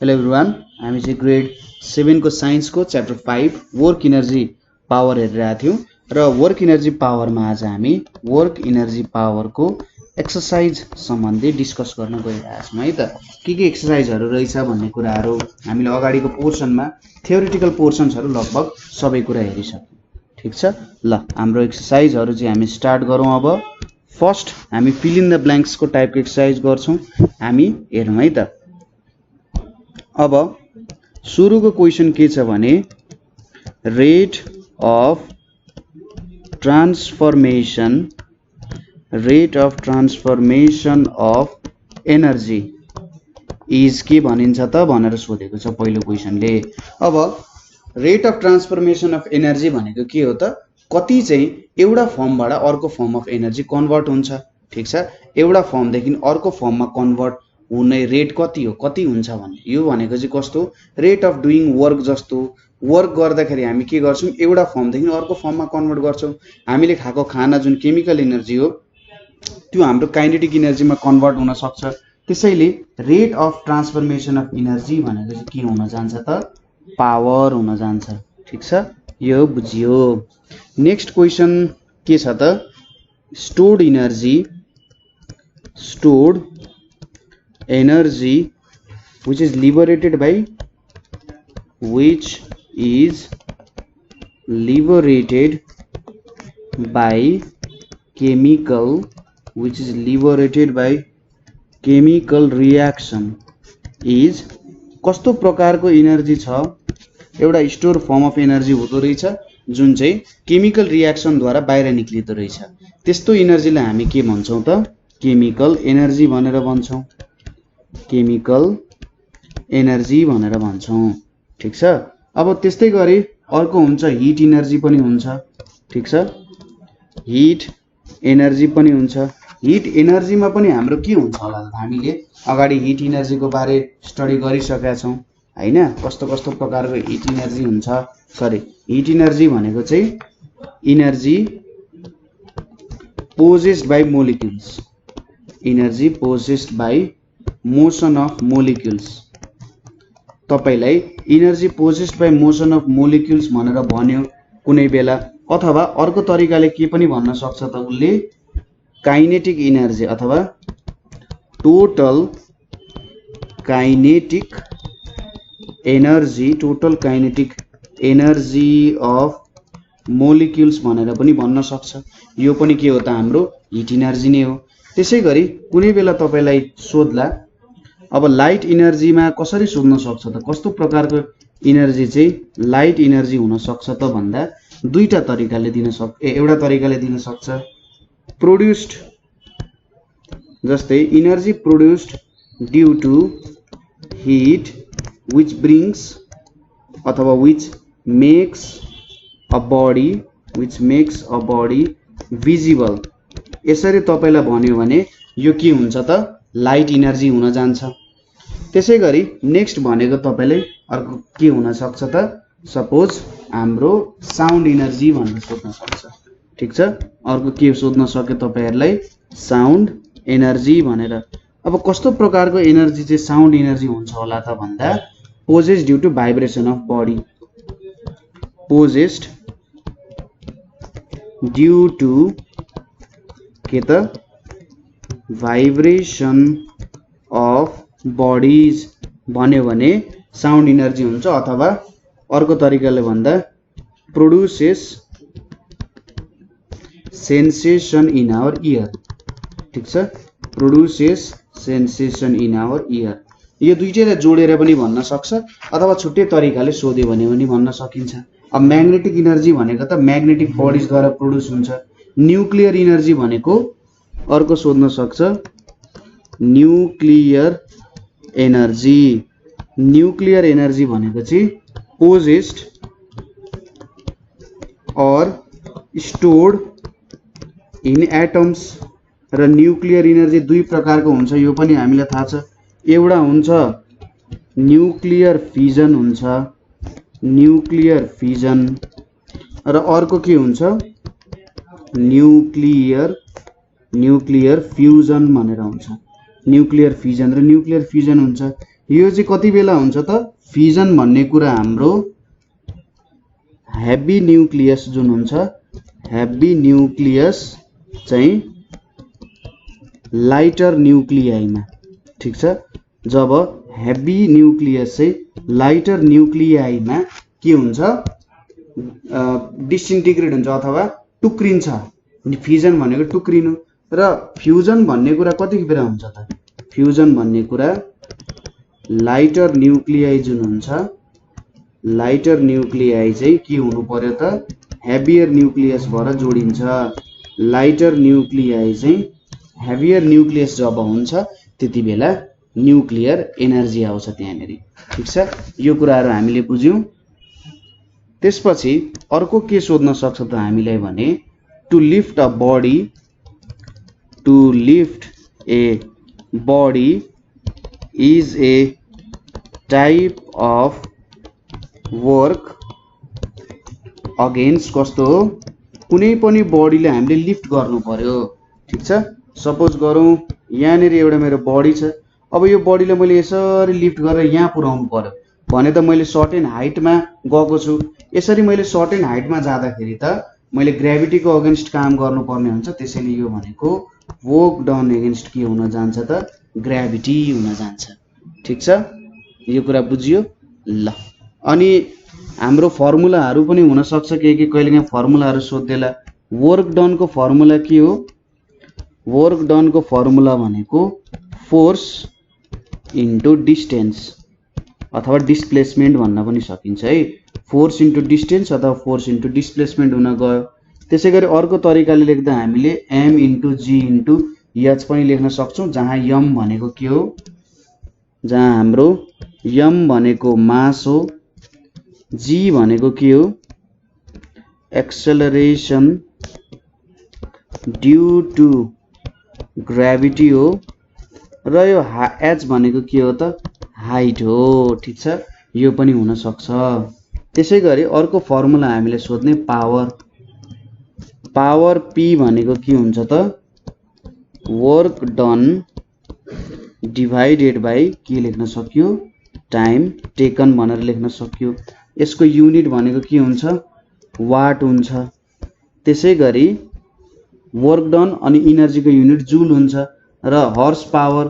Hello everyone, हामी चाहिँ grade 7 को साइन्स को च्याप्टर 5 वर्क इनर्जी पावर हेरिरहेका थियौं र वर्क इनर्जी पावरमा आज हामी वर्क इनर्जी पावर को एक्सरसाइज सम्बन्धी डिस्कस गर्न गइरहेका छौं है त। के एक्सरसाइजहरु रहेछ भन्ने कुराहरु हामीले अगाडिको पोर्सनमा थ्योरेटिकल पोर्सन्सहरु लगभग सबै कुरा हेरिसक्यौं। ठीक छ, ल हाम्रो एक्सरसाइजहरु चाहिँ हामी स्टार्ट गरौँ। अब फर्स्ट हामी फिल इन द ब्ल्याङ्क्स को टाइपको एक्सरसाइज गर्छौं। हामी हेरौँ है त। अब सुरुको क्वेशन के छ भने rate of transformation of energy is के भनिन्छ त भनेर सोधेको छ पहिलो क्वेशनले। अब rate of transformation of energy भनेको के हो त? कति चाहिँ एउटा फर्मबाट अर्को फर्म अफ एनर्जी कन्भर्ट हुन्छ। ठीक छ, एउटा फर्मदेखि अर्को फर्ममा कन्भर्ट हुने रेट कति हो, कति हुन्छ भन्ने। यो भनेको चाहिँ कस्तो, रेट अफ डुइङ वर्क जस्तो। वर्क गर्दाखेरि हामी के गर्छौं, एउटा फर्मदेखि अर्को फर्ममा कन्भर्ट गर्छौं। हामीले खाएको खाना जुन केमिकल एनर्जी हो त्यो हाम्रो काइनेटिक एनर्जीमा कन्भर्ट हुन सक्छ। त्यसैले rate of transformation of energy भनेको चाहिँ के हुन जान्छ त? पावर हुन जान्छ। ठीक छ, यो बुझियो। नेक्स्ट क्वेशन के छ त? Stored energy which is liberated by chemical reaction is कस्तो प्रकारको एनर्जी छ? एउटा स्टोर फर्म अफ एनर्जी हुँदो रहेछ जुन चाहिँ केमिकल रियाक्सन द्वारा बाहिर निक्लिँदो रहेछ। त्यस्तो एनर्जीलाई हामी के भन्छौं त? केमिकल एनर्जी भनेर भन्छौं। केमिकल एनर्जी भनेर भन्छौं। ठीक छ, अब त्यस्तै गरी अर्को हुन्छ हिट एनर्जी पनि हुन्छ। ठीक छ, हिट एनर्जी पनि हुन्छ। हिट एनर्जीमा पनि हाम्रो के हुन्छ होला त? हामीले अगाडि हिट एनर्जी को बारे स्टडी गरिसकेका छौं हैन? कस्तो कस्तो प्रकारको हिट एनर्जी हुन्छ। हिट एनर्जी भनेको चाहिँ energy possessed by molecules, energy possessed by motion of molecules. तपाईलाई energy possessed by motion of molecules भनेर भन्यो कुनै बेला, अथवा अर्को तरिकाले के पनि भन्न सक्छ त उले काइनेटिक एनर्जी अथवा total kinetic energy of molecules भनेर पनि भन्न सक्छ। यो पनि के हो त? हाम्रो हिट एनर्जी नै हो। त्यसै गरी कुनै बेला तपाईलाई सोध्ला, अब लाइट एनर्जीमा कसरी सोध्न सक्छ त? कस्तो प्रकारको एनर्जी चाहिँ लाइट एनर्जी हुन सक्छ त भन्दा दुईटा तरिकाले दिन सक्छ। एउटा तरिकाले दिन सक्छ प्रोड्युस्ड, जस्तै energy produced due to heat which brings अथवा which makes a body visible। यसरी तपाईलाई भन्यो भने यो के हुन्छ त? लाइट एनर्जी हुन जान्छ। त्यसै गरी नेक्स्ट भनेको तपाईले अर्को के हुन सक्छ त? सपोज हाम्रो साउन्ड एनर्जी भनेर सोध्न सक्छ। ठीक छ, अर्को के सोध्न सक्यो तपाईहरुलाई? साउन्ड एनर्जी भनेर। अब कस्तो प्रकारको एनर्जी चाहिँ साउन्ड एनर्जी हुन्छ होला त भन्दा possessed due to vibration of body, possessed due to के त? भाइब्रेसन अफ बडीज भन्यो भने साउन्ड एनर्जी हुन्छ। अथवा अर्को तरिकाले भन्दा produces sensation in our ear. ठीक छ, produces sensation in our ear. यो दुईटैलाई जोडेर पनि भन्न सक्छ, अथवा छुट्टै तरिकाले सोध्यो भने पनि भन्न सकिन्छ। अब म्याग्नेटिक एनर्जी भनेको त म्याग्नेटिक बडीज द्वारा प्रोड्युस हुन्छ। न्युक्लियर एनर्जी भनेको अर्को सोध्न सक्छ, न्युक्लियर एनर्जी। न्युक्लियर एनर्जी भनेको चाहिँ पोजेस्ड और स्टोर्ड इन एटम्स। र न्युक्लियर एनर्जी दुई प्रकारको हुन्छ, यो पनि हामीलाई थाहा छ। एउटा हुन्छ न्युक्लियर फिजन हुन्छ, न्युक्लियर फिजन, र अर्को के हुन्छ? न्युक्लियर फ्युजन भनेर हुन्छ। न्युक्लियर फिजन र न्युक्लियर फ्युजन हुन्छ। यो चाहिँ कति बेला हुन्छ त फ्युजन भन्ने कुरा हाम्रो हेभी न्यूक्लियस जुन हुन्छ हेभी न्यूक्लियस चाहिँ लाइटर न्यूक्लियाईमा ठीक छ जब हेभी न्यूक्लियस चाहिँ लाइटर न्यूक्लियाईमा के हुन्छ डिसइन्टिग्रेट हुन्छ अथवा टुक्रिन्छ फ्युजन भनेको टुक्रिनु र फ्युजन भन्ने कुरा कति बेला हुन्छ त फ्युजन भन्ने कुरा लाइटर न्यूक्लियाई जुन हुन्छ लाइटर न्यूक्लियाई चाहिँ के हुनु पर्यो त हेभियर न्यूक्लियस भएर जोडिन्छ लाइटर न्यूक्लियाई चाहिँ हेभियर न्यूक्लियस जब हुन्छ त्यति बेला न्यूक्लियर एनर्जी आउँछ त्यहाँनेरि ठीक छ यो कुराहरु हामीले बुझ्यौं त्यसपछि अर्को के सोध्न सक्छ त हामीलाई भने to lift a body is a type of work against कस्तो हो कुनै पनि बडीले हामीले लिफ्ट गर्नु पर्यो ठीक छ सपोज गरौँ यहाँनेरि एउटा मेरो बडी छ अब यो बडीले मैले यसरी लिफ्ट गरेर यहाँ पुर्याउनु पर्यो भने त मैले सर्टेन हाइटमा गएको छु यसरी मैले सर्टेन हाइटमा जाँदाखेरि त मैले ग्रेभिटीको अगेन्स्ट काम गर्नुपर्ने हुन्छ त्यसैले यो भनेको वर्क डन अगेन्स्ट के हुन जान्छ त ग्रेभिटी हुन जान्छ ठीक छ यो कुरा बुझियो ल अनि हाम्रो फर्मुलाहरु पनि हुन सक्छ के कहिलेकाहीँ फर्मुलाहरु सोध्देला वर्क डन को फर्मुला के हो वर्क डन को फर्मुला भनेको फोर्स इन्टु डिस्टेन्स अथवा डिस्प्लेसमेन्ट भन्न पनि सकिन्छ है फोर्स इन्टु डिस्टेन्स अथवा फोर्स इन्टु डिस्प्लेसमेन्ट हुन गयो त्यसैगरी अर्को तरिकाले लेख्दा हामीले m into g into h पनि लेख्न सक्छौं जहाँ m भनेको के हो जहाँ हाम्रो m भनेको मास हो g भनेको के हो एक्सेलरेसन ड्यू टु ग्रेभिटी हो र यो h भनेको के हो त हाइट हो ठीक छ यो पनि हुन सक्छ त्यसैगरी अर्को फर्मुला हामीले सोध्ने पावर p भनेको के हुन्छ त वर्क डन डिवाइडेड बाइ के लेख्न सक्यो टाइम टेकन भनेर लेख्न सक्यो यसको युनिट भनेको के हुन्छ वाट हुन्छ त्यसैगरी वर्क डन अनि इनर्जी को युनिट जूल हुन्छ र हर्स पावर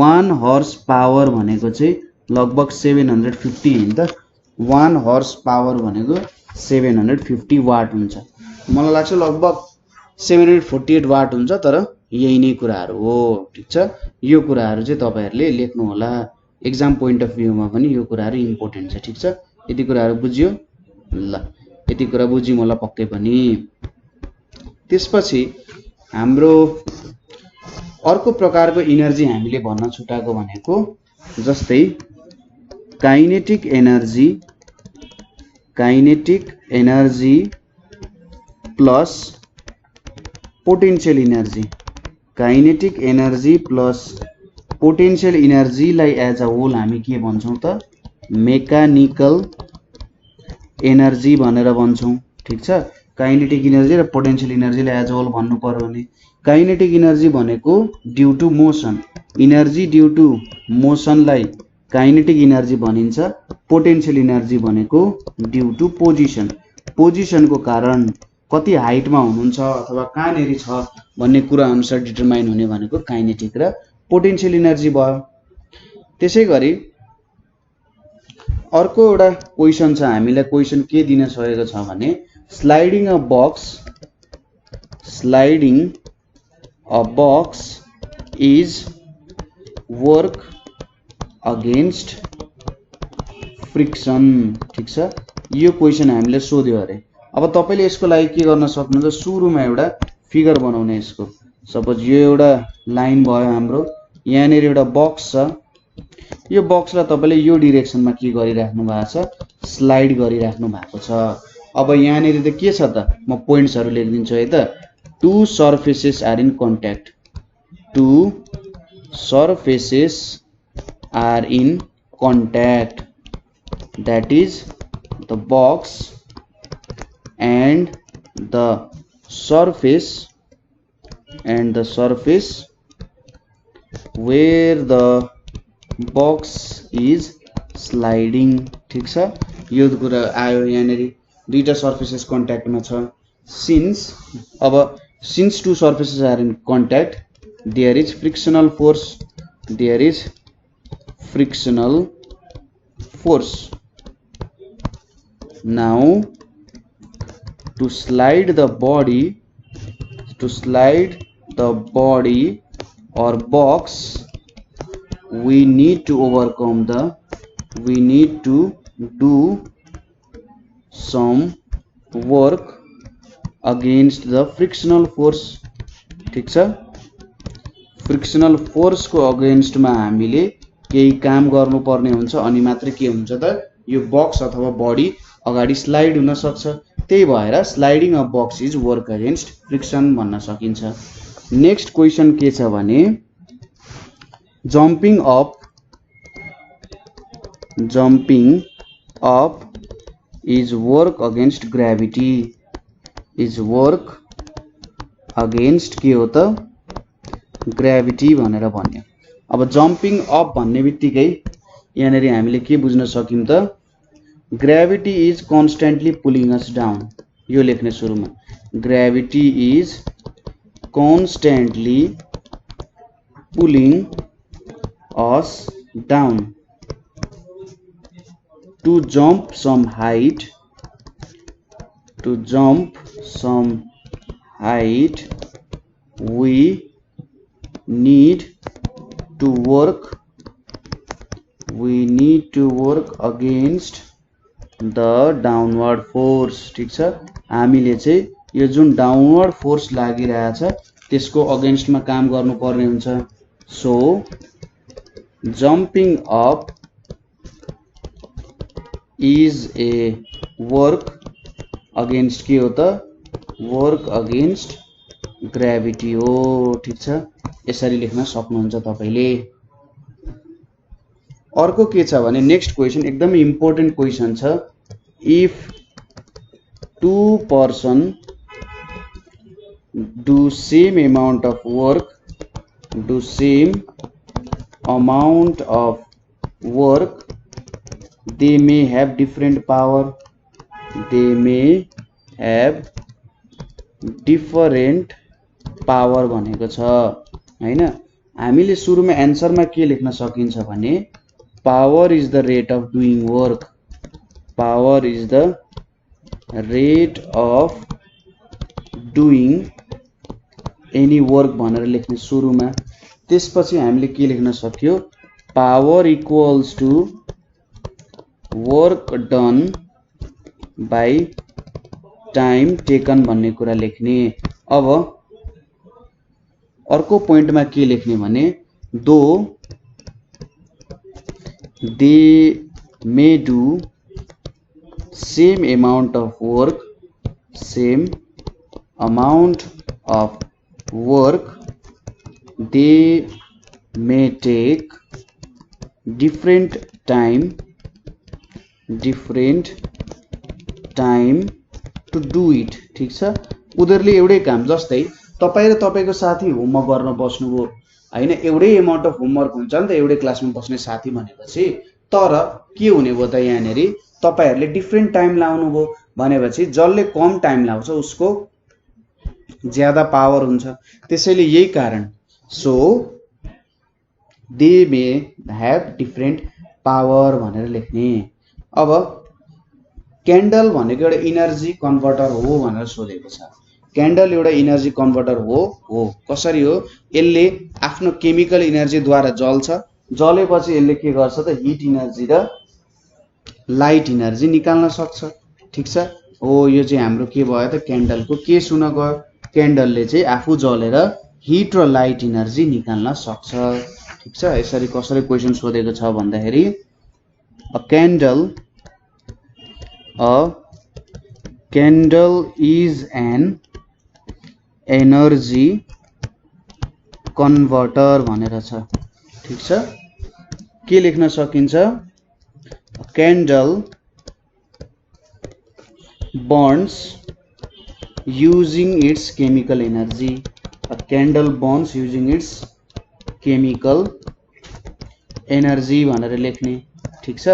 1 हर्स पावर भनेको चाहिँ लगभग 750 हैन त 1 हर्स पावर भनेको 750 वाट हुन्छ मलाई लाग्छ लगभग 748 वाट हुन्छ तर यही नै कुराहरु हो ठीक छ यो कुराहरु चाहिँ तपाईहरुले लेख्नु होला एक्जाम पोइन्ट अफ भ्यूमा पनि यो कुराहरु इम्पोर्टेन्ट छ ठीक छ यति कुराहरु बुझियो ल यति कुरा बुझ्यौं होला पक्कै पनि त्यसपछि हाम्रो अर्को प्रकारको एनर्जी हामीले भन्न छुटाएको भनेको जस्तै kinetic energy plus potential energy kinetic energy plus potential energy लाई एज अ होल हामी के भन्छौं त मेकानिकल एनर्जी भनेर भन्छौं ठीक छ काइनेटिक एनर्जी र पोटेन्शियल एनर्जी लाई एज अ होल भन्नु पर्यो भने काइनेटिक एनर्जी भनेको due to motion energy due to motion लाई काइनेटिक एनर्जी भनिन्छ पोटेन्शियल एनर्जी भनेको ड्यू टु पोजिसन को कारण कति हाइटमा हुनुहुन्छ अथवा कहाँनेरि छ भन्ने कुरा अनुसार डिटरमाइन हुने भनेको काइनेटिक र पोटेन्शियल एनर्जी भयो त्यसैगरी अर्को एउटा क्वेशन छ हामीलाई क्वेशन के दिन सकेको छ भने sliding a box is work against friction ठीक छ यो क्वेशन हामीले सोध्यो अरे अब तपाईले यसको लागि के गर्न सक्नुहुन्छ सुरुमा एउटा फिगर बनाउने यसको सपोज यो एउटा लाइन भयो हाम्रो यहाँनेर एउटा बक्स छ यो बक्सलाई तपाईले यो डाइरेक्सनमा के गरिराख्नु भएको छ स्लाइड गरिराख्नु भएको छ अब यहाँनेर त के छ त म पोइन्ट्सहरु लेखिदिन्छु है त two surfaces are in contact two surfaces are in contact that is the box and the surface where the box is sliding. ठिक छ, यो कुरा आयो यहाँनिर दुईटा सर्फेसेस कन्ट्याक्टमा छ। Since two surfaces are in contact there is frictional force, there is frictional force. Now to slide the body or box, we need to do some work against the frictional force। ठीक छ, frictional force को against मा हामीले केही काम गर्नुपर्ने हुन्छ अनि मात्र के हुन्छ त यो बक्स अथवा बडी अगाडि स्लाइड हुन सक्छ। त्यही भएर sliding a box is work against friction भन्न सकिन्छ। नेक्स्ट क्वेशन के छ भने jumping up is work against gravity, is work against के हो त ग्राभिटी भनेर भन्यो। अब जम्पिङ अप भन्ने बित्तिकै यहाँनिर हामीले के बुझ्न सक्यौं त gravity is constantly pulling us down. यो लेख्ने सुरुमा gravity is constantly pulling us down. To jump some height we need to work against the downward force। ठीक छ, हामीले चाहिँ यो जुन डाउनवर्ड फोर्स लागिरहेछ त्यसको अगेन्स्टमा काम गर्नुपर्ने हुन्छ। So jumping up is a work against के हो त वर्क अगेन्स्ट ग्राभिटी हो। ठीक छ, यसरी लेख्न सक्नुहुन्छ तपाईले। अर्को के छ भने नेक्स्ट क्वेशन एकदमै इम्पोर्टेन्ट क्वेशन छ। If two person do same amount of work they may have different power, भनेको छ हैन। हामीले सुरुमा एन्सरमा के लेख्न सकिन्छ भने power is the rate of doing work, power is the rate of doing any work भनेर लेख्ने सुरुमा। त्यसपछि हामीले के लेख्न सक्यो power equals to work done by time taken भन्ने कुरा लेख्ने। अब अर्को पोइन्टमा के लेख्ने भने though they may do same amount of work they may take different time to do it. ठीक छ, उनीहरूले एउटै काम जस्तै तपाईँ र तपाईँको साथी होमवर्क गर्न बस्नुभयो हैन, एउटै अमाउन्ट अफ होमवर्क हुन्छ नि त एउटै क्लासमा बस्ने साथी भनेपछि। तर के हुने भयो त यहाँनेरि तपाईहरुले डिफरेंट टाइम लाउनु भयो भनेपछि जसले कम टाइम लाउँछ उसको ज्यादा पावर हुन्छ। त्यसैले यही कारण so they may have different power भनेर लेख्ने। अब क्यान्डल भनेको एउटा इनर्जी कन्भर्टर हो भनेर सोधेको छ। क्यान्डल एउटा इनर्जी कन्भर्टर हो कसरी हो यसले आफ्नो केमिकल इनर्जी द्वारा जल्छ, जलेपछि यसले के गर्छ त हिट इनर्जी र लाइट इनर्जी निकाल्न सक्छ। ठीक छ, यो चाहिँ हाम्रो के भयो त क्यान्डलको केस हुन गयो। क्यान्डलले चाहिँ आफू जलेर हिट र लाइट इनर्जी निकाल्न सक्छ। ठीक छ, यसरी कसरी क्वेशन सोधेको छ भन्दाखेरि a candle is an energy converter भनेर छ। ठीक छ, के लेख्न सकिन्छ candle burns using its chemical energy, a candle burns using its chemical energy भनेर लेख्ने, ठीक छ।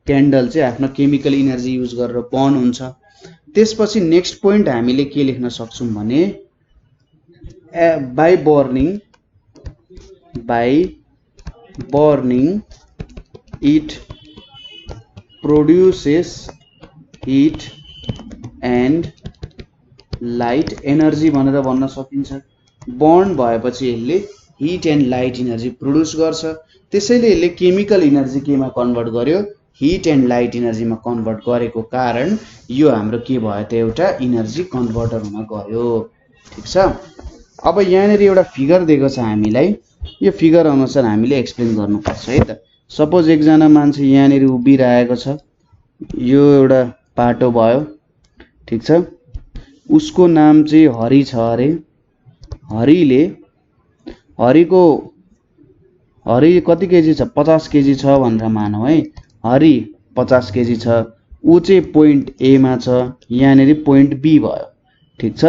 क्यान्डल चाहिँ आफ्नो केमिकल इनर्जी युज गरेर बर्न हुन्छ। त्यसपछि नेक्स्ट पोइन्ट हामीले के लेख्न सक्छौं भने by burning it produces heat and light energy भनेर भन्न सकिन्छ। बर्न भएपछि यसले hit and light energy produce गर्छ, त्यसैले यसले केमिकल इनर्जी केमा कन्भर्ट गर्यो, हिट एन्ड लाइट इनर्जीमा कन्भर्ट गरेको कारण यो हाम्रो के भयो त एउटा इनर्जी कन्भर्टर हुन गयो, ठीक छ। अब यहाँनिर एउटा फिगर दिएको छ हामीलाई, यो फिगर अनुसार हामीले एक्सप्लेन गर्नुपर्छ है त। सपोज एकजना मान्छे यहाँनिर उभिरहेको छ, यो एउटा पाटो भयो, ठीक छ। उसको नाम चाहिँ हरि छ अरे। हरि कति केजी छ, 50 केजी छ भनेर मानौँ है। हरि 50 केजी छ, ऊ चाहिँ पोइन्ट ए मा छ, यहाँनिर पोइन्ट बी भयो, ठीक छ।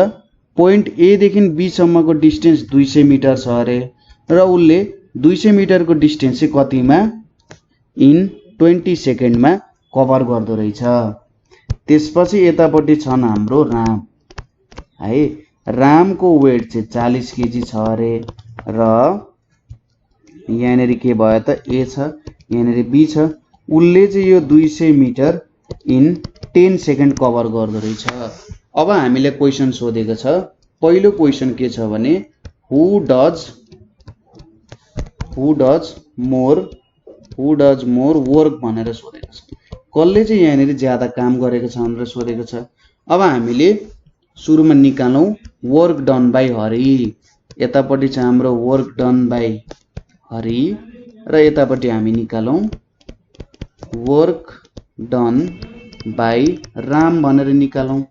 पोइन्ट ए देखि बी सम्मको डिस्टेन्स 200 मिटर छ अरे, र उसले 200 मिटरको डिस्टेन्स चाहिँ कतिमा, इन 20 सेकेन्डमा कभर गर्दो रहेछ। त्यसपछि यतापट्टि छन् हाम्रो राम है। रामको वेट चाहिँ 40 केजी छ अरे, र यहाँनिर के भयो त ए छ, यहाँनिर बी छ। उसले चाहिँ यो 200 मिटर इन 10 सेकेन्ड कभर गर्दो रहेछ। अब हामीले क्वेशन सोधेको छ, पहिलो क्वेशन के छ भने हु डज मोर वर्क भनेर सोधेको छ। कसले चाहिँ यहाँनिर ज्यादा काम गरेको छ भनेर सोधेको छ। अब हामीले सुरुमा निकालौं वर्क डन बाई हरि। यतापट्टि छ हाम्रो वर्क डन बाई हरि, र यतापट्टि हामी निकालौं वर्क डन बाई राम भनेर निकालौं।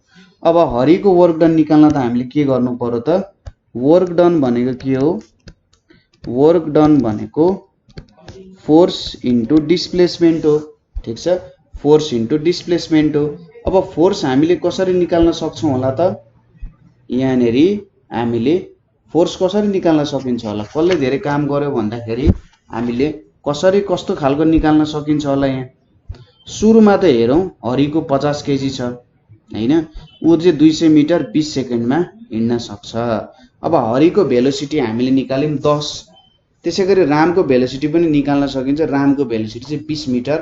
अब हरिको वर्क डन निकाल्न त हामीले के गर्नु पर्यो त, वर्क डन भनेको के हो, वर्क डन भनेको फोर्स इन्टु डिस्प्लेसमेन्ट हो, ठीक छ। फोर्स इन्टु डिस्प्लेसमेन्ट हो। अब फोर्स हामीले कसरी निकाल्न सक्छौं होला त, यहाँनिर हामीले फोर्स कसरी निकाल्न सकिन्छ होला, कसले धेरै काम गर्यो भन्दाखेरि हामीले कसरी कस्तो खालको निकाल्न सकिन्छ होला। यहाँ सुरुमा त हेरौं, हरिको 50 केजी छ हैन, ऊ चाहिँ 200 मिटर 20 सेकेन्डमा हिँड्न सक्छ। अब हरिको भेलोसिटी हामीले निकाल्यौं 10, त्यसैगरी रामको भेलोसिटी पनि निकाल्न सकिन्छ। रामको भेलोसिटी चाहिँ 20 मिटर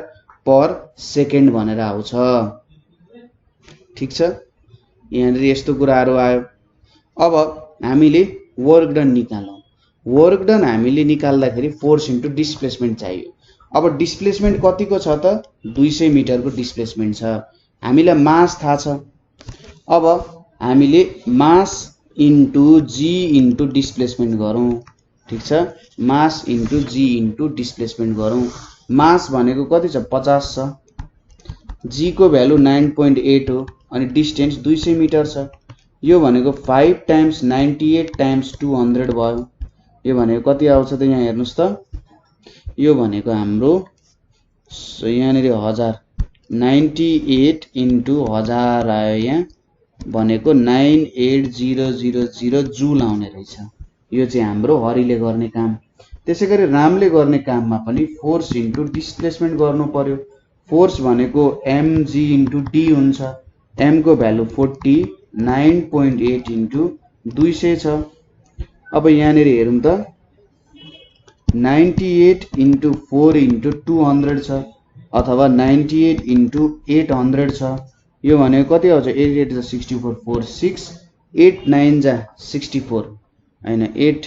पर सेकेन्ड भनेर आउँछ, ठीक छ। यहाँनिर यस्तो कुराहरू आयो। अब हामीले वर्क डन निकालौं। वर्क डन हामीले निकाल्दाखेरि फोर्स इन्टु डिस्प्लेसमेन्ट चाहियो। अब डिस्प्लेसमेन्ट कतिको छ त, 200 मिटरको डिस्प्लेसमेन्ट छ। हामीलाई मास थाहा छ। अब हामीले मास इन्टु जी इन्टु डिस्प्लेसमेन्ट गरौँ, ठीक छ। मास इन्टु जी इन्टु डिस्प्लेसमेन्ट गरौँ। मास भनेको कति छ, 50 छ। जी को भ्यालु 9.8 हो, अनि डिस्टेन्स 200 मिटर छ। यो भनेको 5 टाइम्स 98 टाइम्स 200 भयो। यो भनेको कति आउँछ त, यहाँ हेर्नुस् त, यो भनेको हाम्रो यहाँनिर 1000, 98 इन्टु 1000 आयो, यहाँ भनेको 98000 जुल आउने रहेछ। यो चाहिँ हाम्रो हरिले गर्ने काम। त्यसैगरी रामले गर्ने काममा पनि फोर्स इन्टु डिस्प्लेसमेन्ट गर्नु पर्यो। फोर्स भनेको mg इन्टु d हुन्छ। m को भ्यालु 40, 9.8 इन्टु 200 छ। अब यहाँनिर हेरौँ त, 98 इन्टु 4 इन्टु 200 छ, अथवा 98 इन्टु 800 छ। यो भनेको कति आउँछ, 8 8 जा 64, 4 6, 8 9 जा 64 हैन, 8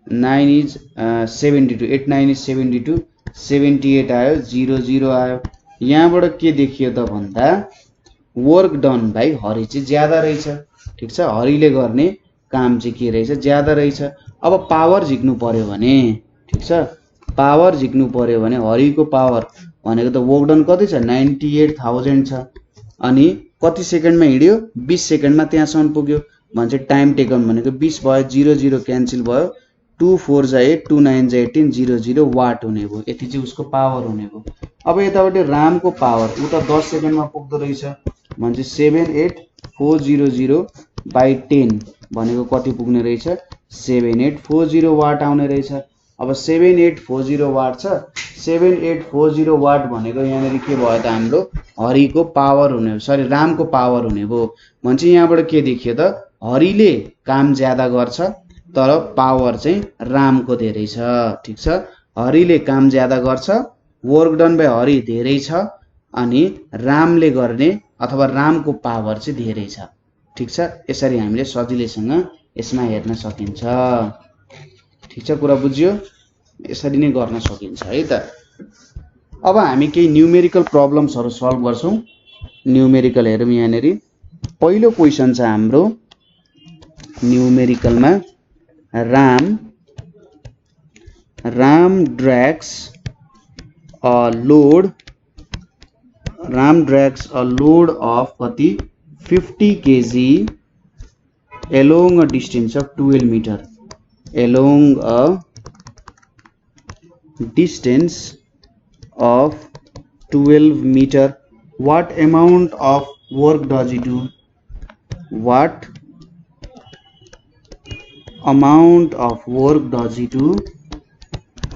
9 इज 72, 8 9 इज 72, 78 आयो, 0 0 आयो। यहाँबाट के देखियो त भन्दा वर्क डन बाई हरि चाहिँ ज्यादा रहेछ, ठीक छ। हरिले गर्ने काम चाहिँ के रहेछ, ज्यादा रहेछ। अब पावर झिक्नु पर्यो भने, ठीक छ, पावर झिक्नु पर्यो भने हरिको पावर भनेको त वर्क डन कति छ, 98,000 छ। अनि कति सेकेन्डमा हिँड्यो, 20 सेकेन्डमा त्यहाँसम्म पुग्यो भन्छ। टाइम टेकन भनेको 20 भयो, 0 0 क्यान्सल भयो, 2 4 जा 8, 2 9 जा 18, 0 0 वाट हुने भयो। यति चाहिँ उसको पावर हुने भयो। अब यतापट्टि रामको पावर, ऊ त 10 सेकेन्डमा पुग्दो रहेछ भन्छ। 78400 बाई 10 भनेको कति पुग्ने रहेछ, 7840 वाट आउने रहेछ। अब 7840 वाट छ 7840 वाट भनेको यहाँनिर के भयो त हाम्रो हरिको पावर हुने हो सरी रामको पावर हुने भयो भन्छ यहाँबाट के देखियो त हरिले काम ज्यादा गर्छ तर पावर चाहिँ रामको धेरै छ ठीक छ हरिले काम ज्यादा गर्छ वर्क डन बाइ हरि धेरै छ अनि रामले गर्ने अथवा रामको पावर चाहिँ धेरै छ ठीक छ यसरी हामीले सजिलैसँग यसमा हेर्न सकिन्छ ठीक छ कुरा बुझ्यो यसरी नै गर्न सकिन्छ है त अब हामी केही न्यूमेरिकल प्रब्लम्सहरु सल्भ गर्छौं न्यूमेरिकल हेरौं यहाँनेरि पहिलो क्वेशन छ हाम्रो न्यूमेरिकलमा Ram drags a load of kati 50 kg along a distance of 12 meter along a distance of 12 meter what amount of work does it do what amount of work does he do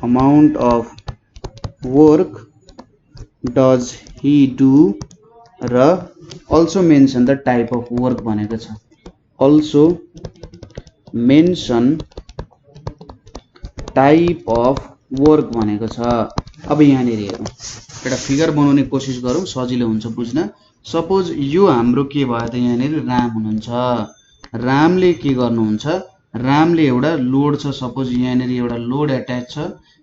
amount of work does he do र also mention the type of work भनेको छ also mention type of work भनेको छ अब यहाँनिर हेरौं एउटा figure बनाउने कोसिस गरौं सजिलो हुन्छ बुझ्न सपोज यो हाम्रो के भयो त यहाँनिर राम हुनुहुन्छ रामले के गर्नुहुन्छ रामले एउटा लोड छ सपोज यहाँनिर एउटा लोड अट्याच छ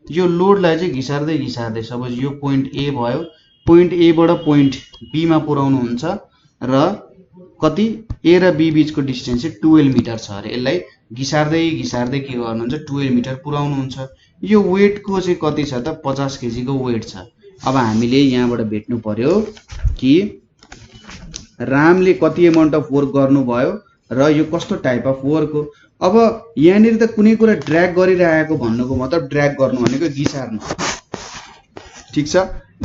यो लोडलाई चाहिँ घिसार्दै सपोज यो पोइन्ट ए भयो पोइन्ट ए बाट पोइन्ट बी मा पुर्याउनु हुन्छ र कति ए र बी बीचको डिस्टेन्स चाहिँ 12 मिटर छ अरे यसलाई घिसार्दै के गर्नुहुन्छ 12 मिटर पुर्याउनु हुन्छ यो वेट को चाहिँ कति छ त 50 केजी को वेट छ अब हामीले यहाँबाट भेट्नु पर्यो कि रामले कति अमाउन्ट अफ वर्क गर्नुभयो र यो कस्तो टाइप अफ वर्क हो अब यहाँनिर त कुनै कुरा ड्र्याग गरिरहेको भन्नुको मतलब ड्र्याग गर्नु भनेको घिसार्नु ठीक छ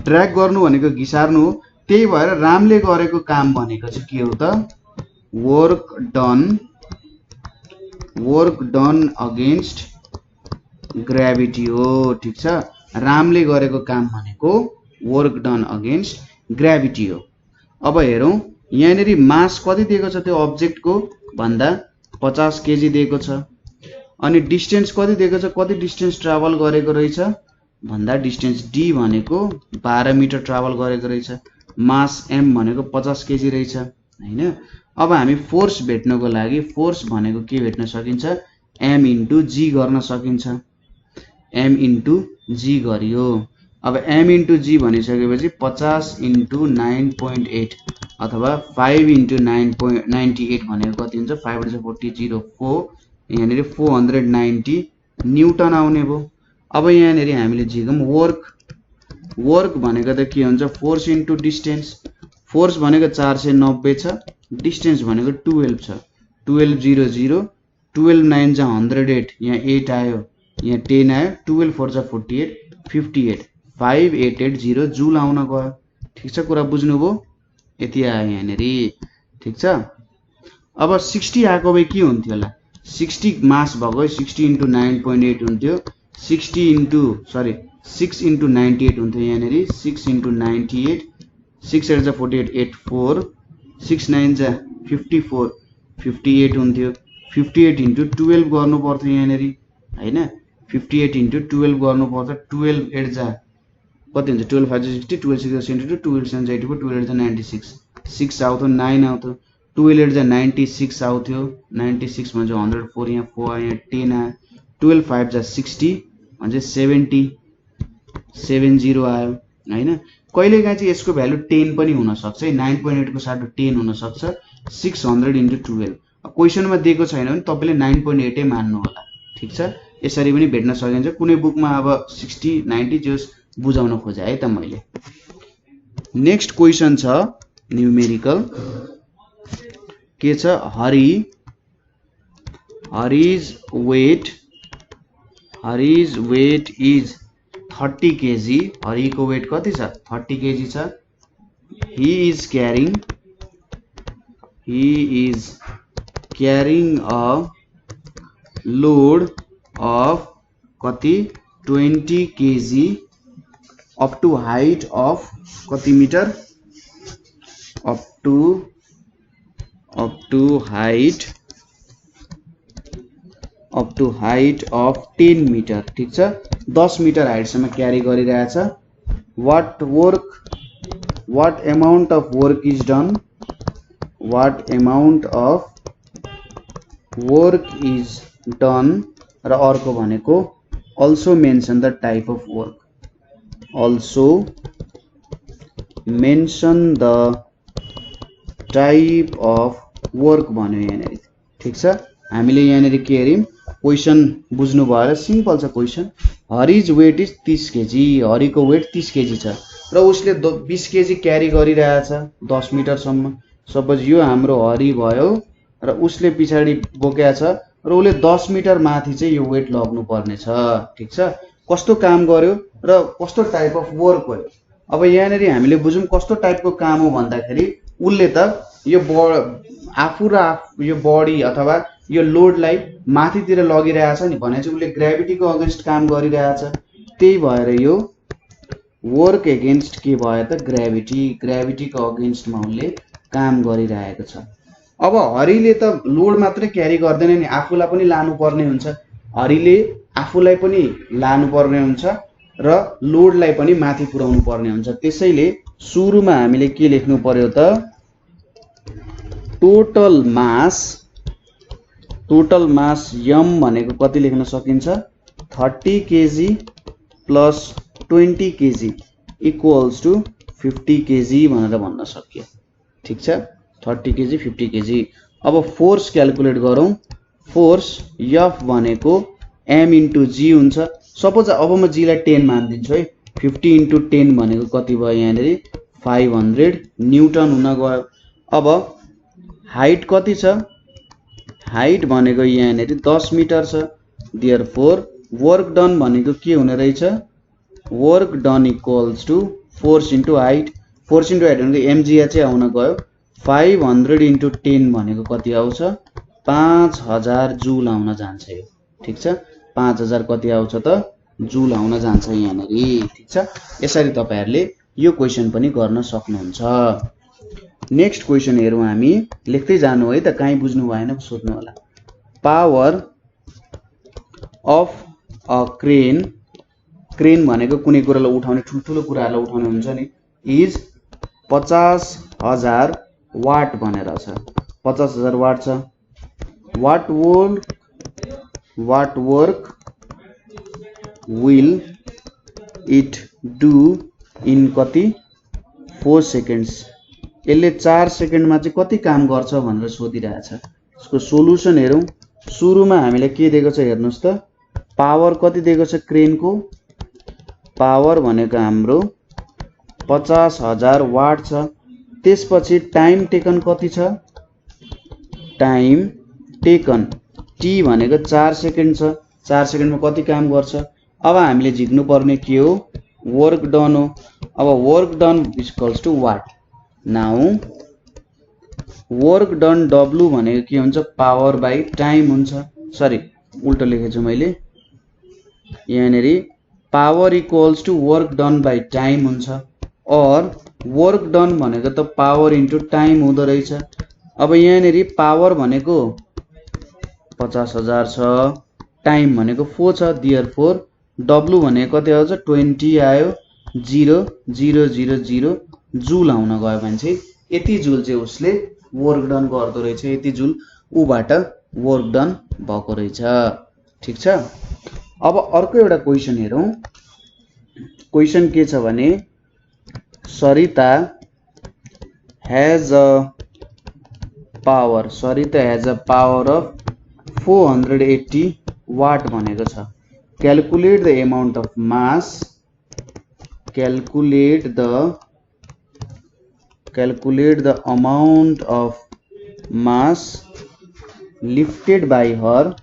ड्र्याग गर्नु भनेको घिसार्नु हो त्यही भएर रामले गरेको काम भनेको चाहिँ के हो त वर्क डन अगेन्स्ट ग्रेभिटी हो ठीक छ रामले गरेको काम भनेको वर्क डन अगेन्स्ट ग्रेभिटी हो अब हेरौं यहाँनिर मास कति दिएको छ त्यो अब्जेक्टको भन्दा 50 केजी दिएको छ अनि डिस्टेन्स कति दिएको छ कति डिस्टेन्स ट्राभल गरेको रहेछ भन्दा डिस्टेन्स डी भनेको 12 मिटर ट्राभल गरेको रहेछ मास एम भनेको 50 केजी रहेछ हैन अब हामी फोर्स भेट्नको लागि फोर्स भनेको के भेट्न सकिन्छ एम इन्टु जी गर्न सकिन्छ एम इन्टु जी गरियो अब एम इन्टु जी भनिसकेपछि 50 इन्टु 9.8 अथवा 5 इन्टु 9.98 भनेको कति हुन्छ 5 * 40 04 यहाँनिर 490 न्यूटन आउने भो अब यहाँनिर हामीले झिकम वर्क भनेको त के हुन्छ फोर्स इन्टु डिस्टेन्स फोर्स भनेको 490 छ डिस्टेन्स भनेको 12 छ 12 0 0 12 9 जा 108 यहाँ 8 आयो यहाँ 10 आयो 12 4 जा 48 58 5880 जुल आउन गयो ठीक छ कुरा बुझ्नुभयो यति आयो यहाँनेरि ठीक छ अब 60 आएको भए के हुन्थ्यो होला 60 मास भएको 60 इन्टु 9.8 हुन्थ्यो 6 इन्टु 98 हुन्थ्यो यहाँनेरि 6 इन्टु 98 6 8 जा 48 84 6 9 जा 54 58 हुन्थ्यो 58 इन्टु 12 गर्नु पर्थ्यो यहाँनेरि हैन 58 इन्टु 12 गर्नु पर्छ 12 8 जा कति हुन्छ 12 5 60 12 6 72 12 7 84 12 8 जा 96 6 आउँथ्यो 9 आउँथ्यो 12 8 जा 96 आउँथ्यो 96 भन्छ 104 यहाँ 4 आयो यहाँ 10 आयो 12 5 जा 60 भन्छ 70 70 आयो हैन कहिलेकाहीँ चाहिँ यसको भ्यालु 10 पनि हुन सक्छ 9.8 को साटो 10 हुन सक्छ 600 इन्टु 12 क्वेशनमा दिएको छैन भने तपाईले 9.8 नै मान्नु होला ठीक छ यसरी पनि भेट्न सकिन्छ कुनै बुकमा अब 60 90 जस बुझाउन खोजे है त मैले नेक्स्ट क्वेशन छ न्यूमेरिकल के छ हरिज वेट इज 30 kg हरिको वेट कति छ 30 kg छ he is carrying a load of कति 20 kg up to height of कति metre up to height of 10 metre ठीक छ 10 मिटर हाइटसम्म क्यारी गरिरहेछ what amount of work is done र अर्को भनेको also mention the type of work भन्यो यहाँनेरि ठीक छ हामीले यहाँनेरि के हेर्यौं क्वेशन बुझ्नु भयो सिम्पल छ question Hari's weight is 30 KG हरिको वेट 30 केजी छ र उसले 20 केजी क्यारी गरिरहेछ 10 मिटर सम्म सपोज यो हाम्रो हरि भयो र उसले पिछाडी बोकेको छ र उले 10 मिटर माथि चाहिँ यो वेट लग्नु पर्ने छ ठीक छ कस्तो काम गर्यो र कस्तो टाइप अफ वर्क हो अब यहाँनेरि हामीले बुझौं कस्तो टाइपको काम हो भन्दाखेरि उले त यो आफू र यो बडी अथवा यो लोडलाई माथितिर लगिरहेछ नि भनेपछि उले ग्रेभिटीको अगेन्स्ट काम गरिरहेछ त्यही भएर यो वर्क एगेन्स्ट के भयो त ग्रेभिटीको अगेन्स्टमा उले काम गरिरहेको छ अब हरिले त लोड मात्रै क्यारी गर्दैन नि आफूलाई पनि लानु पर्ने हुन्छ हरिले आफूलाई पनि लानु पर्ने हुन्छ र लोडलाई पनि माथि पुर्याउनु पर्ने हुन्छ त्यसैले सुरुमा हामीले के लेख्नु पर्यो त टोटल मास m भनेको कति लेख्न सकिन्छ 30 KG plus 20 KG equals to 50 KG भनेर भन्न सकियो ठीक छ 30 केजी 50 केजी अब फोर्स क्याल्कुलेट गरौं फोर्स F भनेको m इन्टु g हुन्छ सपोज अब म g लाई 10 मान्दिन्छु है 50 इन्टु 10 भनेको कति भयो यहाँनेरि 500 न्यूटन हुन गयो अब हाइट कति छ हाइट भनेको यहाँनेरि 10 मिटर छ देयरफोर वर्क डन भनेको के हुने रहेछ work done equals to force into height भनेको mg चाहिँ आउन गयो 500 इन्टु 10 भनेको कति आउँछ 5000 जूल आउन जान्छ यो ठीक छ 5000 कति आउँछ त जूल आउन जान्छ यहाँनेरि ठीक छ यसरी तपाईहरुले यो क्वेशन पनि गर्न सक्नुहुन्छ नेक्स्ट क्वेशन हेरौं हामी लेख्दै जानु है त कहीं बुझ्नु भएन सोध्नु होला पावर अफ अ क्रेन भनेको कुनै कुरालाई उठाउने ठुलठुलो कुराहरुलाई उठाउने हुन्छ नि इज 50000 वाट भनेर छ 50000 वाट छ what work will it do in कति 4 seconds यसले 4 सेकेन्डमा चाहिँ कति काम गर्छ भनेर सोधिरहेछ यसको सोलुसन हेरौं सुरुमा हामीले के दिएको छ हेर्नुस् त पावर कति दिएको छ क्रेनको पावर भनेको हाम्रो 50000 वाट छ त्यसपछि टाइम टेकन कति छ टाइम टेकन टी भनेको 4 सेकेन्ड छ 4 सेकेन्डमा कति काम गर्छ अब हामीले झिक्नु पर्ने के हो वर्क डन हो अब work done equals to what now work done W भनेको के हुन्छ पावर बाइ टाइम हुन्छ सरी उल्टो लेखेछु मैले यहाँनेरि power equals to work done by time हुन्छ और वर्क डन भनेको त पावर इन्टु टाइम हुँदो रहेछ अब यहाँनेरि पावर भनेको 50000 छ टाइम भनेको 4 छ देयरफोर W भनेको कति आउँछ 20 आयो 0000 जूल आउन गयो भने चाहिँ यति जूल चाहिँ उसले वर्क डन गर्दो रहेछ यति जूल उबाट वर्क डन भएको रहेछ ठीक छ अब अर्को एउटा क्वेशन हेरौं क्वेशन के छ भने Sarita has a power of 480 watt भनेको छ calculate the amount of mass calculate the amount of mass lifted by her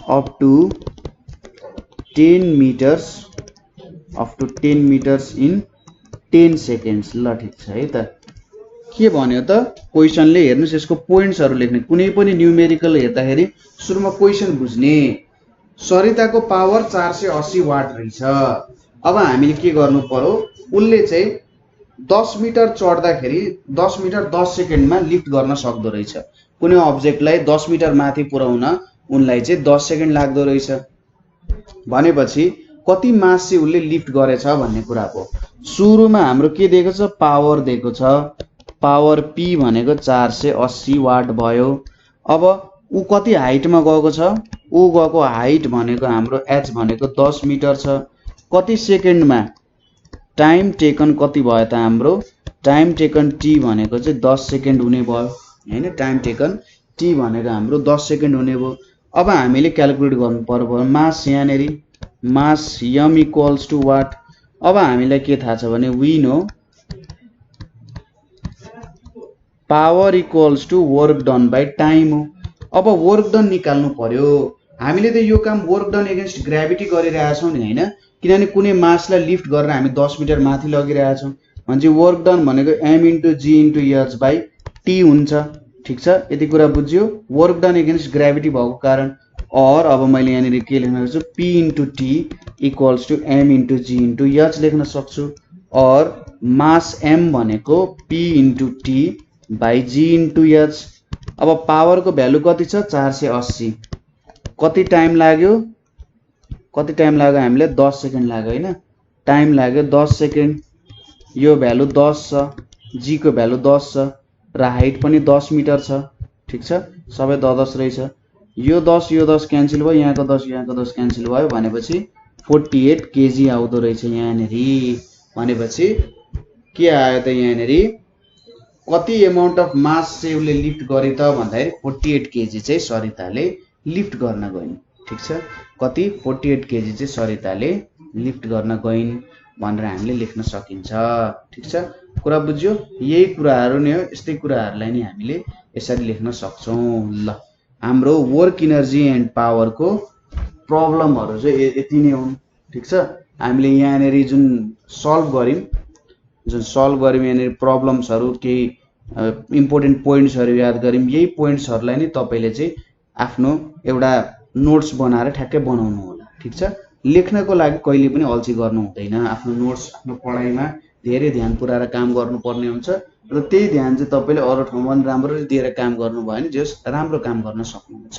up to 10 meters in 10 seconds ल ठीक छ है त के भन्यो त क्वेसनले हेर्नुस् यसको पोइन्ट्सहरु लेख्ने कुनै पनि न्यूमेरिकल हेर्दाखेरि सुरुमा क्वेसन बुझ्ने सरिताको पावर 480 वाट रहेछ। अब हामीले के गर्नु पर्यो उनले चाहिँ 10 मिटर चढ्दाखेरि 10 मिटर 10 सेकेन्डमा लिफ्ट गर्न सक्दो रहेछ। कुनै अब्जेक्टलाई 10 मिटर माथि पुर्याउन उनलाई चाहिँ 10 सेकेन्ड लाग्दो रहेछ भनेपछि कति मास चाहिँ उनले लिफ्ट गरेछ भन्ने कुरा हो। सुरुमा हाम्रो के दिएको छ पावर दिएको छ। पावर P भनेको 480 वाट भयो। अब उ कति हाइटमा गएको छ उ गएको हाइट भनेको हाम्रो h भनेको 10 मिटर छ। कति सेकेन्डमा टाइम टेकन कति भयो त हाम्रो टाइम टेकन t भनेको चाहिँ 10 सेकेन्ड हुने भयो हैन। टाइम टेकन t भनेको हाम्रो 10 सेकेन्ड हुने भयो। अब हामीले क्याल्कुलेट गर्नु पर्यो मास यहाँनेरि mass m equals to what. अब हामीलाई के थाहा छ भने we know power equals to work done by time हो। अब वर्क डन निकाल्नु पर्यो। हामीले त यो काम वर्क डन एगेन्स्ट ग्राभिटी गरिरहेछौं नि हैन, किनभने कुनै मासलाई लिफ्ट गरेर हामी 10 मिटर माथि लगिरहेछौं भने वर्क डन भनेको m into g into h by t हुन्छ। ठीक छ, यति कुरा बुझ्यो। वर्क डन एगेन्स्ट ग्राभिटी भएको कारण और अब मैले यहाँनिर के लेख्न सक्छु p into t equals to m into g into h लेख्न सक्छु और मास m भनेको p into t by g into h। अब पावर को भ्यालु कति छ 480। कति टाइम लाग्यो हामीले 10 सेकेन्ड लाग्यो हैन। टाइम लाग्यो 10 सेकेन्ड। यो भ्यालु 10 छ, g को भ्यालु 10 छ र हाइट पनि 10 मिटर छ। ठीक छ, सबै 10 रहेछ। यो 10 क्यान्सल भयो, यहाँको 10 क्यान्सल भयो भनेपछि 48 केजी आउँदो रहेछ यहाँनेरि। भनेपछि के आयो त यहाँनेरि कति अमाउन्ट अफ मास चाहिँ उसले लिफ्ट गरे त भन्दाखेरि 48 केजी चाहिँ सरिताले लिफ्ट गर्न गइन्। ठीक छ, कति 48 केजी चाहिँ सरिताले लिफ्ट गर्न गइन् भनेर हामीले लेख्न सकिन्छ। ठीक छ, कुरा बुझ्यो। यही कुराहरु नै हो, यस्तै कुराहरुलाई नि हामीले यसरी लेख्न सक्छौं। ल, हाम्रो वर्क इनर्जी एन्ड पावर को प्रब्लमहरु चाहिँ यति नै हुन्। ठीक छ, हामीले यहाँनेरि जुन सल्भ गर्यौं यहाँनेरि प्रब्लम्सहरु केही इम्पोर्टेन्ट पोइन्ट्सहरु याद गर्यौं। यही पोइन्ट्सहरुलाई नि तपाईले चाहिँ आफ्नो एउटा नोट्स बनाएर ठ्याक्कै बनाउनु होला। ठीक छ, लेख्नको लागि कहिले पनि अल्छी गर्नु हुँदैन। आफ्नो नोट्स आफ्नो पढाइमा धेरै ध्यान पुर्याएर काम गर्नुपर्ने हुन्छ र त्यही ध्यान चाहिँ तपाईले अरु ठाउँमा राम्ररी दिएर काम गर्नुभयो भने जस राम्रो काम गर्न सक्नुहुन्छ।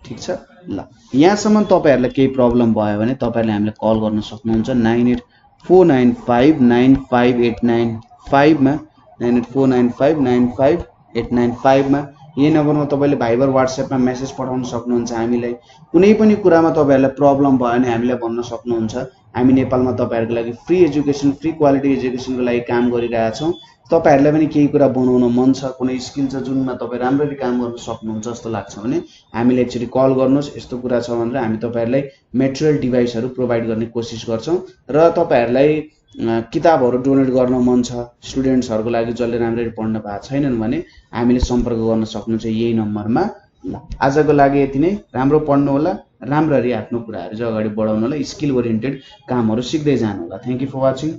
ठीक छ, ल, यहाँसम्म तपाईहरुलाई केही प्रब्लम भयो भने तपाईहरुले हामीलाई कल गर्न सक्नुहुन्छ 9849595895 मा 9849595895 मा। यही नम्बरमा तपाईले भाइबर व्हाट्सएपमा मेसेज पठाउन सक्नुहुन्छ हामीलाई। कुनै पनि कुरामा तपाईहरुलाई प्रब्लम भयो भने हामीलाई भन्न सक्नुहुन्छ। हामी नेपालमा तपाईहरुको लागि फ्री एजुकेसन फ्री क्वालिटी एजुकेसनको लागि काम गरिरहेका छौं। तपाईहरुलाई पनि केही कुरा बनाउन मन छ, कुनै स्किल छ जुनमा तपाई राम्ररी काम गर्न सक्नुहुन्छ जस्तो लाग्छ भने हामीलाई एकचोटी कल गर्नुस्। यस्तो कुरा छ भनेर हामी तपाईहरुलाई मेटेरियल डिभाइसहरु प्रोवाइड गर्ने कोसिस गर्छौं र तपाईहरुलाई किताबहरु डोनेट गर्न मन छ स्टुडेन्ट्सहरुको लागि जसले राम्ररी पढ्न पाएको छैनन् भने हामीले सम्पर्क गर्न सक्नुहुन्छ यही नम्बरमा। ल, आजको लागि यति नै। राम्रो पढ्नु होला, राम्ररी आफ्नो कुराहरु चाहिँ अगाडि बढाउनु होला, स्किल ओरिएन्टेड कामहरु सिक्दै जानु होला। Thank you for watching.